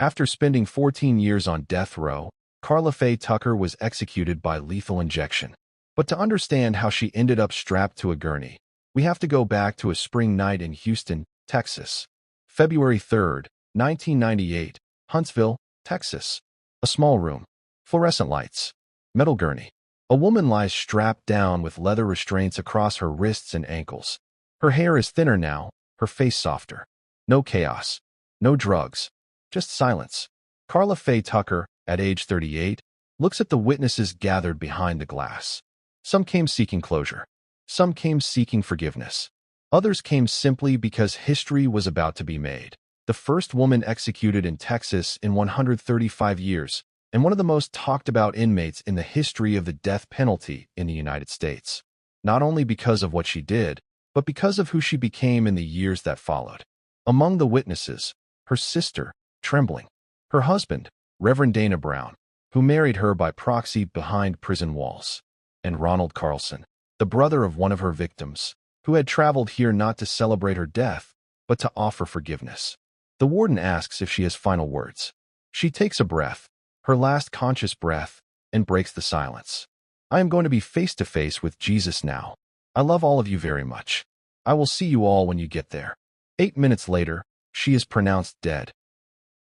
After spending 14 years on death row, Carla Faye Tucker was executed by lethal injection. But to understand how she ended up strapped to a gurney, we have to go back to a spring night in Houston, Texas. February 3, 1998, Huntsville, Texas. A small room. Fluorescent lights. Metal gurney. A woman lies strapped down with leather restraints across her wrists and ankles. Her hair is thinner now, her face softer. No chaos. No drugs. Just silence. Carla Faye Tucker, at age 38, looks at the witnesses gathered behind the glass. Some came seeking closure. Some came seeking forgiveness. Others came simply because history was about to be made. The first woman executed in Texas in 135 years, and one of the most talked about inmates in the history of the death penalty in the United States. Not only because of what she did, but because of who she became in the years that followed. Among the witnesses, her sister, trembling. Her husband, Reverend Dana Brown, who married her by proxy behind prison walls. And Ronald Carlson, the brother of one of her victims, who had traveled here not to celebrate her death, but to offer forgiveness. The warden asks if she has final words. She takes a breath, her last conscious breath, and breaks the silence. I am going to be face to face with Jesus now. I love all of you very much. I will see you all when you get there. 8 minutes later, she is pronounced dead.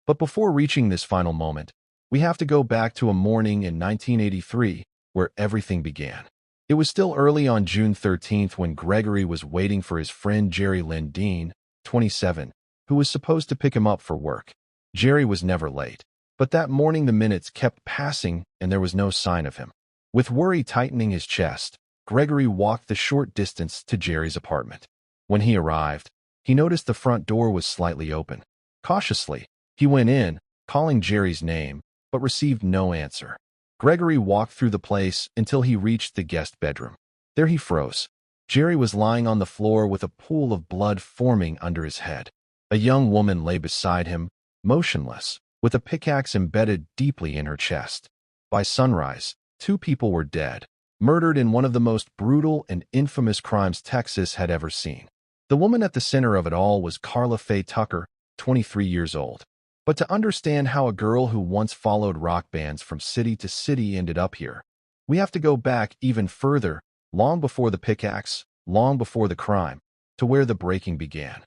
But before reaching this final moment, we have to go back to a morning in 1983 where everything began. It was still early on June 13th when Gregory was waiting for his friend Jerry Lynn Dean, 27, who was supposed to pick him up for work. Jerry was never late, but that morning the minutes kept passing and there was no sign of him. With worry tightening his chest, Gregory walked the short distance to Jerry's apartment. When he arrived, he noticed the front door was slightly open. Cautiously, he went in, calling Jerry's name, but received no answer. Gregory walked through the place until he reached the guest bedroom. There he froze. Jerry was lying on the floor with a pool of blood forming under his head. A young woman lay beside him, motionless, with a pickaxe embedded deeply in her chest. By sunrise, 2 people were dead, murdered in one of the most brutal and infamous crimes Texas had ever seen. The woman at the center of it all was Carla Faye Tucker, 23 years old. But to understand how a girl who once followed rock bands from city to city ended up here, we have to go back even further, long before the pickaxe, long before the crime, to where the breaking began.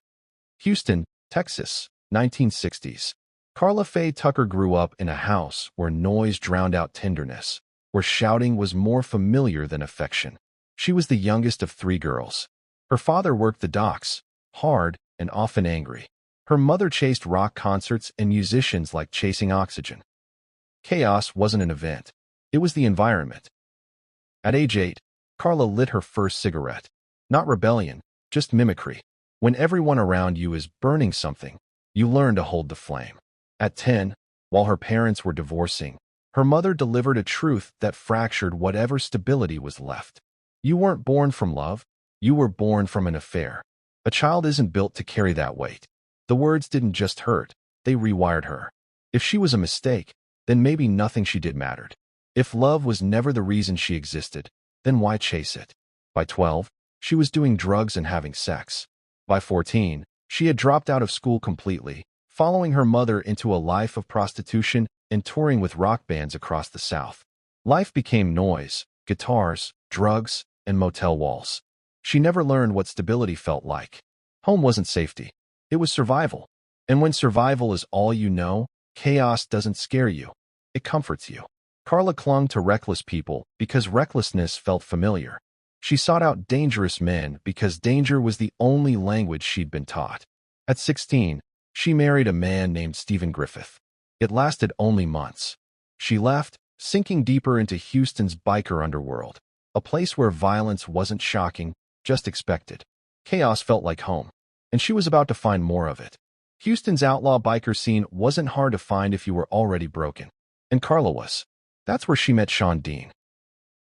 Houston, Texas, 1960s. Carla Faye Tucker grew up in a house where noise drowned out tenderness, where shouting was more familiar than affection. She was the youngest of 3 girls. Her father worked the docks, hard and often angry. Her mother chased rock concerts and musicians like chasing oxygen. Chaos wasn't an event. It was the environment. At age 8, Karla lit her first cigarette. Not rebellion, just mimicry. When everyone around you is burning something, you learn to hold the flame. At 10, while her parents were divorcing, her mother delivered a truth that fractured whatever stability was left. You weren't born from love. You were born from an affair. A child isn't built to carry that weight. The words didn't just hurt, they rewired her. If she was a mistake, then maybe nothing she did mattered. If love was never the reason she existed, then why chase it? By 12, she was doing drugs and having sex. By 14, she had dropped out of school completely, following her mother into a life of prostitution and touring with rock bands across the South. Life became noise, guitars, drugs, and motel walls. She never learned what stability felt like. Home wasn't safety. It was survival. And when survival is all you know, chaos doesn't scare you. It comforts you. Karla clung to reckless people because recklessness felt familiar. She sought out dangerous men because danger was the only language she'd been taught. At 16, she married a man named Stephen Griffith. It lasted only months. She left, sinking deeper into Houston's biker underworld, a place where violence wasn't shocking, just expected. Chaos felt like home. And she was about to find more of it. Houston's outlaw biker scene wasn't hard to find if you were already broken. And Karla was. That's where she met Sean Dean.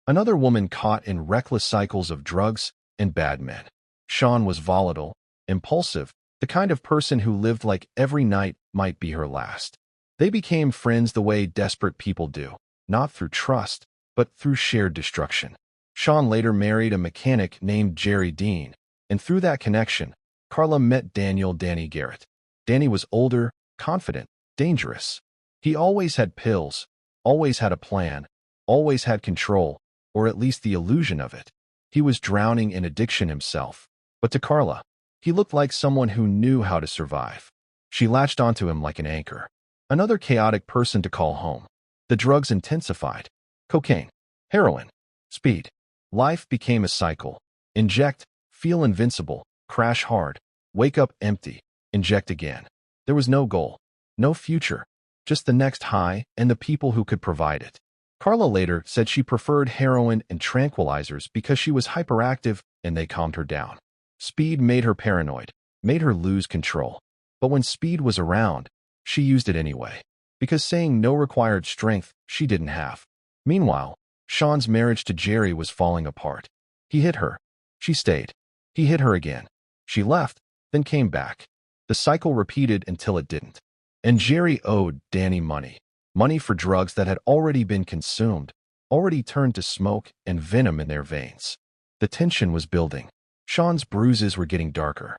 Another woman caught in reckless cycles of drugs and bad men. Sean was volatile, impulsive, the kind of person who lived like every night might be her last. They became friends the way desperate people do, not through trust, but through shared destruction. Sean later married a mechanic named Jerry Dean, and through that connection, Karla met Danny Garrett. Danny was older, confident, dangerous. He always had pills, always had a plan, always had control, or at least the illusion of it. He was drowning in addiction himself. But to Karla, he looked like someone who knew how to survive. She latched onto him like an anchor. Another chaotic person to call home. The drugs intensified. Cocaine, heroin, speed. Life became a cycle. Inject, feel invincible, crash hard, wake up empty, inject again. There was no goal, no future, just the next high and the people who could provide it. Karla later said she preferred heroin and tranquilizers because she was hyperactive and they calmed her down. Speed made her paranoid, made her lose control. But when speed was around, she used it anyway, because saying no required strength she didn't have. Meanwhile, Sean's marriage to Jerry was falling apart. He hit her. She stayed. He hit her again. She left, then came back. The cycle repeated until it didn't. And Jerry owed Danny money. Money for drugs that had already been consumed, already turned to smoke and venom in their veins. The tension was building. Sean's bruises were getting darker.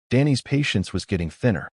Danny's patience was getting thinner.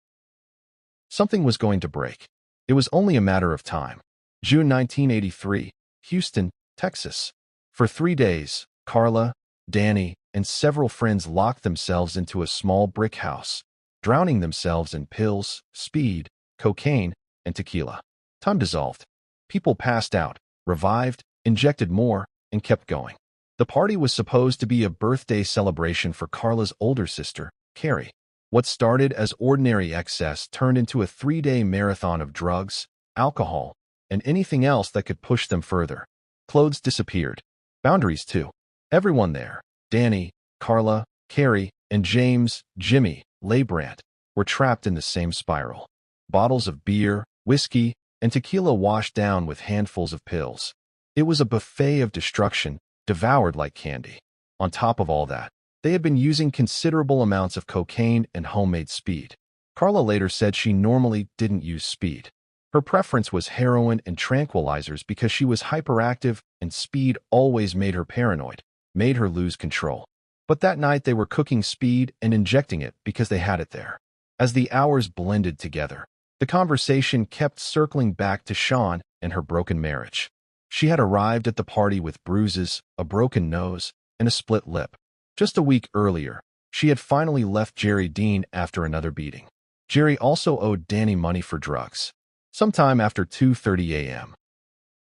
Something was going to break. It was only a matter of time. June 1983, Houston, Texas. For 3 days, Karla, Danny, and several friends locked themselves into a small brick house, drowning themselves in pills, speed, cocaine, and tequila. Time dissolved. People passed out, revived, injected more, and kept going. The party was supposed to be a birthday celebration for Karla's older sister, Carrie. What started as ordinary excess turned into a 3-day marathon of drugs, alcohol, and anything else that could push them further. Clothes disappeared. Boundaries too. Everyone there, Danny, Karla, Carrie, and Jimmy, Leibrandt, were trapped in the same spiral. Bottles of beer, whiskey, and tequila washed down with handfuls of pills. It was a buffet of destruction, devoured like candy. On top of all that, they had been using considerable amounts of cocaine and homemade speed. Karla later said she normally didn't use speed. Her preference was heroin and tranquilizers because she was hyperactive and speed always made her paranoid, made her lose control. But that night they were cooking speed and injecting it because they had it there. As the hours blended together, the conversation kept circling back to Sean and her broken marriage. She had arrived at the party with bruises, a broken nose, and a split lip. Just a week earlier, she had finally left Jerry Dean after another beating. Jerry also owed Danny money for drugs. Sometime after 2:30 a.m.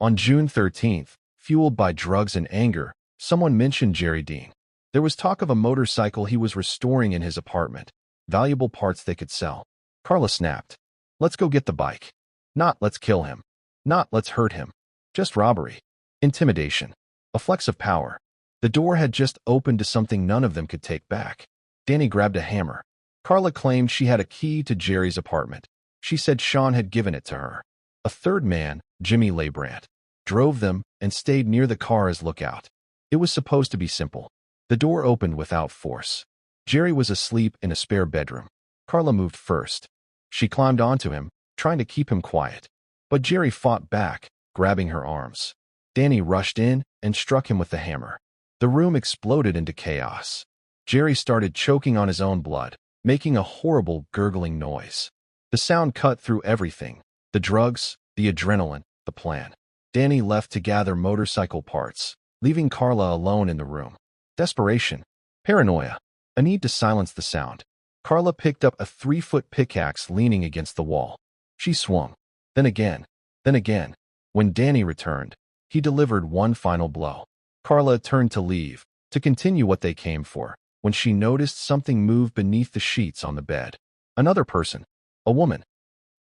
On June 13th, fueled by drugs and anger, someone mentioned Jerry Dean. There was talk of a motorcycle he was restoring in his apartment, valuable parts they could sell. Karla snapped. Let's go get the bike. Not let's kill him. Not let's hurt him. Just robbery. Intimidation. A flex of power. The door had just opened to something none of them could take back. Danny grabbed a hammer. Karla claimed she had a key to Jerry's apartment. She said Sean had given it to her. A third man, Jimmy Leibrandt, drove them and stayed near the car as lookout. It was supposed to be simple. The door opened without force. Jerry was asleep in a spare bedroom. Karla moved first. She climbed onto him, trying to keep him quiet. But Jerry fought back, grabbing her arms. Danny rushed in and struck him with the hammer. The room exploded into chaos. Jerry started choking on his own blood, making a horrible gurgling noise. The sound cut through everything. The drugs, the adrenaline, the plan. Danny left to gather motorcycle parts, leaving Karla alone in the room. Desperation. Paranoia. A need to silence the sound. Karla picked up a 3-foot pickaxe leaning against the wall. She swung. Then again. Then again. When Danny returned, he delivered one final blow. Karla turned to leave, to continue what they came for, when she noticed something move beneath the sheets on the bed. Another person. A woman.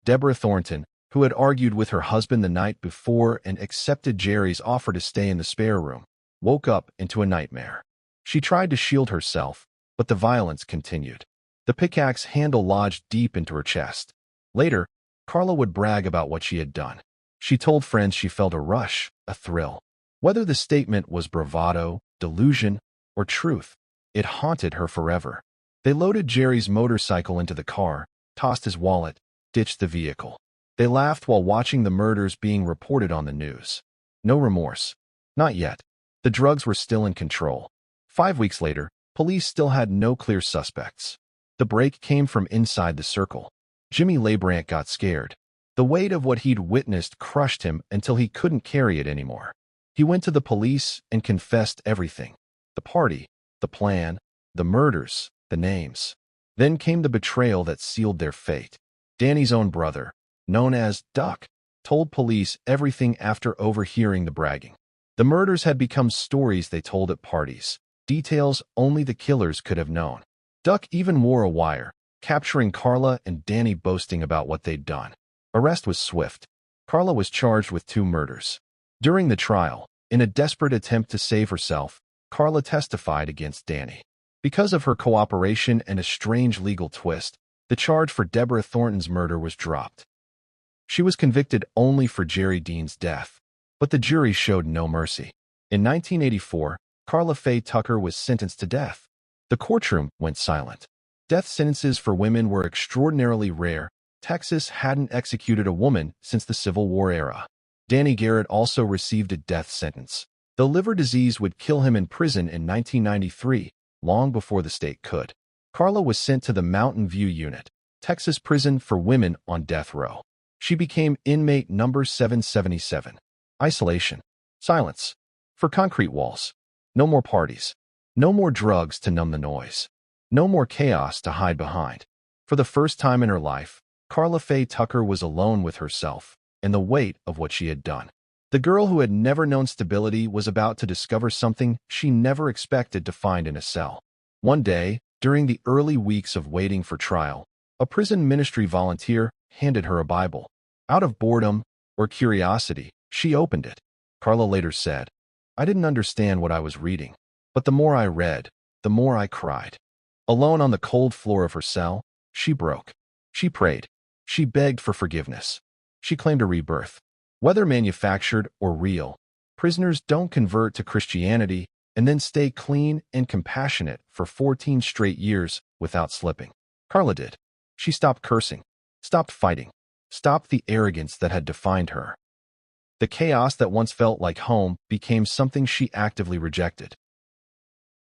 Deborah Thornton, who had argued with her husband the night before and accepted Jerry's offer to stay in the spare room, woke up into a nightmare. She tried to shield herself, but the violence continued. The pickaxe handle lodged deep into her chest. Later, Karla would brag about what she had done. She told friends she felt a rush, a thrill. Whether the statement was bravado, delusion, or truth, it haunted her forever. They loaded Jerry's motorcycle into the car, tossed his wallet, ditched the vehicle. They laughed while watching the murders being reported on the news. No remorse. Not yet. The drugs were still in control. 5 weeks later, police still had no clear suspects. The break came from inside the circle. Jimmy Leibrandt got scared. The weight of what he'd witnessed crushed him until he couldn't carry it anymore. He went to the police and confessed everything. The party, the plan, the murders, the names. Then came the betrayal that sealed their fate. Danny's own brother, known as Duck, told police everything after overhearing the bragging. The murders had become stories they told at parties, details only the killers could have known. Duck even wore a wire, capturing Karla and Danny boasting about what they'd done. Arrest was swift. Karla was charged with 2 murders. During the trial, in a desperate attempt to save herself, Karla testified against Danny. Because of her cooperation and a strange legal twist, the charge for Deborah Thornton's murder was dropped. She was convicted only for Jerry Dean's death, but the jury showed no mercy. In 1984, Carla Faye Tucker was sentenced to death. The courtroom went silent. Death sentences for women were extraordinarily rare. Texas hadn't executed a woman since the Civil War era. Danny Garrett also received a death sentence. The liver disease would kill him in prison in 1993, long before the state could. Karla was sent to the Mountain View Unit, Texas prison for women on death row. She became inmate number 777. Isolation. Silence. For concrete walls. No more parties. No more drugs to numb the noise. No more chaos to hide behind. For the first time in her life, Carla Faye Tucker was alone with herself and the weight of what she had done. The girl who had never known stability was about to discover something she never expected to find in a cell. One day, during the early weeks of waiting for trial, a prison ministry volunteer handed her a Bible. Out of boredom or curiosity, she opened it. Karla later said, "I didn't understand what I was reading, but the more I read, the more I cried." Alone on the cold floor of her cell, she broke. She prayed. She begged for forgiveness. She claimed a rebirth. Whether manufactured or real, prisoners don't convert to Christianity and then stay clean and compassionate for 14 straight years without slipping. Karla did. She stopped cursing, stopped fighting, stopped the arrogance that had defined her. The chaos that once felt like home became something she actively rejected.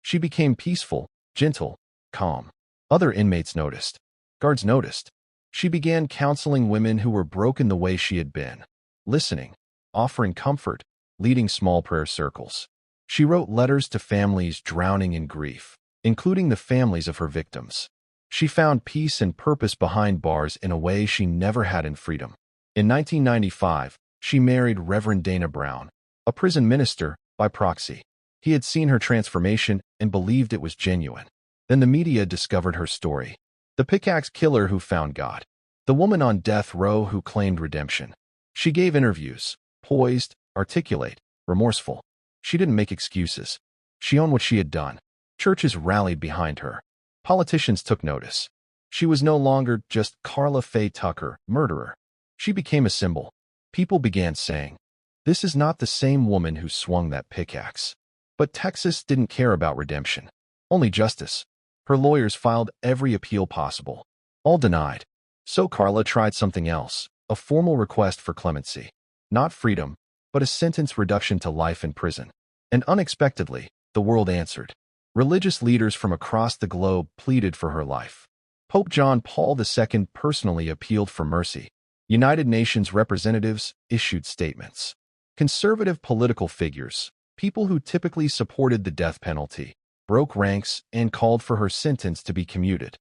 She became peaceful, gentle, calm. Other inmates noticed. Guards noticed. She began counseling women who were broken the way she had been, listening, offering comfort, leading small prayer circles. She wrote letters to families drowning in grief, including the families of her victims. She found peace and purpose behind bars in a way she never had in freedom. In 1995, she married Reverend Dana Brown, a prison minister, by proxy. He had seen her transformation and believed it was genuine. Then the media discovered her story. The Pickaxe Killer who found God. The woman on death row who claimed redemption. She gave interviews, poised, articulate, remorseful. She didn't make excuses. She owned what she had done. Churches rallied behind her. Politicians took notice. She was no longer just Carla Faye Tucker, murderer. She became a symbol. People began saying, "This is not the same woman who swung that pickaxe." But Texas didn't care about redemption. Only justice. Her lawyers filed every appeal possible. All denied. So Karla tried something else, a formal request for clemency. Not freedom, but a sentence reduction to life in prison. And unexpectedly, the world answered. Religious leaders from across the globe pleaded for her life. Pope John Paul II personally appealed for mercy. United Nations representatives issued statements. Conservative political figures, people who typically supported the death penalty, broke ranks and called for her sentence to be commuted.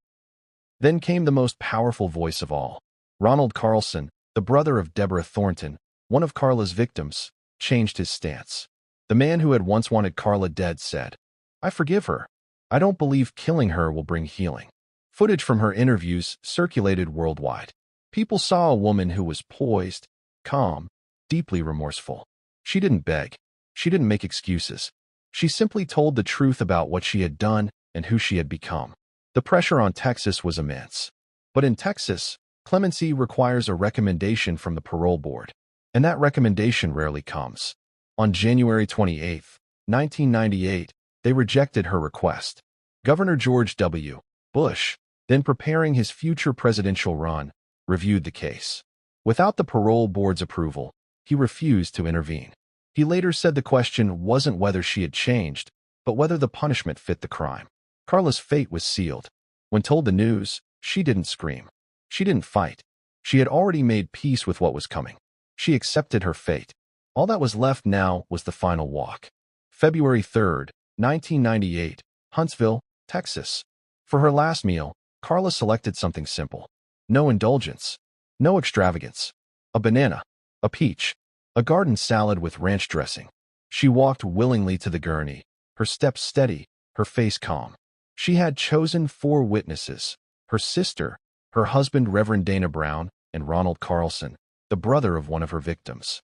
Then came the most powerful voice of all. Ronald Carlson, the brother of Deborah Thornton, one of Karla's victims, changed his stance. The man who had once wanted Karla dead said, "I forgive her. I don't believe killing her will bring healing." Footage from her interviews circulated worldwide. People saw a woman who was poised, calm, deeply remorseful. She didn't beg. She didn't make excuses. She simply told the truth about what she had done and who she had become. The pressure on Texas was immense. But in Texas, clemency requires a recommendation from the parole board, and that recommendation rarely comes. On January 28, 1998, they rejected her request. Governor George W. Bush, then preparing his future presidential run, reviewed the case. Without the parole board's approval, he refused to intervene. He later said the question wasn't whether she had changed, but whether the punishment fit the crime. Karla's fate was sealed. When told the news, she didn't scream. She didn't fight. She had already made peace with what was coming. She accepted her fate. All that was left now was the final walk. February 3rd, 1998, Huntsville, Texas. For her last meal, Karla selected something simple. No indulgence. No extravagance. A banana. A peach. A garden salad with ranch dressing. She walked willingly to the gurney, her steps steady, her face calm. She had chosen 4 witnesses: her sister, her husband Reverend Dana Brown, and Ronald Carlson, the brother of one of her victims.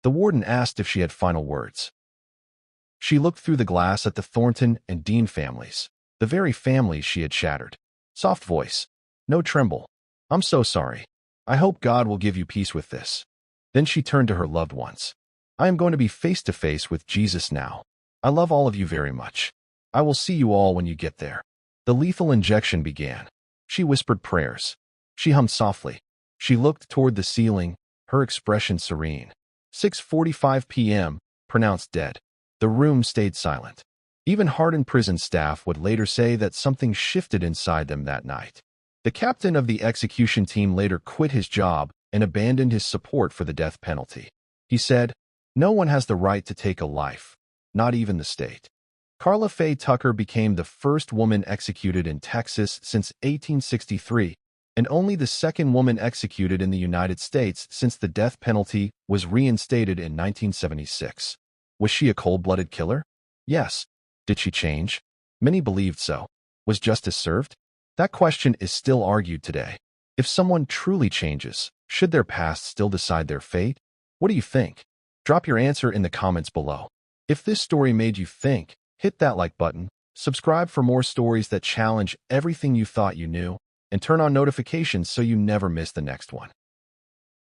The warden asked if she had final words. She looked through the glass at the Thornton and Dean families, the very families she had shattered. Soft voice. No tremble. I'm so sorry. I hope God will give you peace with this. Then she turned to her loved ones. I am going to be face to face with Jesus now. I love all of you very much. I will see you all when you get there. The lethal injection began. She whispered prayers. She hummed softly. She looked toward the ceiling, her expression serene. 6:45 p.m., pronounced dead. The room stayed silent. Even hardened prison staff would later say that something shifted inside them that night. The captain of the execution team later quit his job and abandoned his support for the death penalty. He said, "No one has the right to take a life, not even the state." Carla Faye Tucker became the first woman executed in Texas since 1863, and only the second woman executed in the United States since the death penalty was reinstated in 1976. Was she a cold-blooded killer? Yes. Did she change? Many believed so. Was justice served? That question is still argued today. If someone truly changes, should their past still decide their fate? What do you think? Drop your answer in the comments below. If this story made you think, hit that like button, subscribe for more stories that challenge everything you thought you knew, and turn on notifications so you never miss the next one.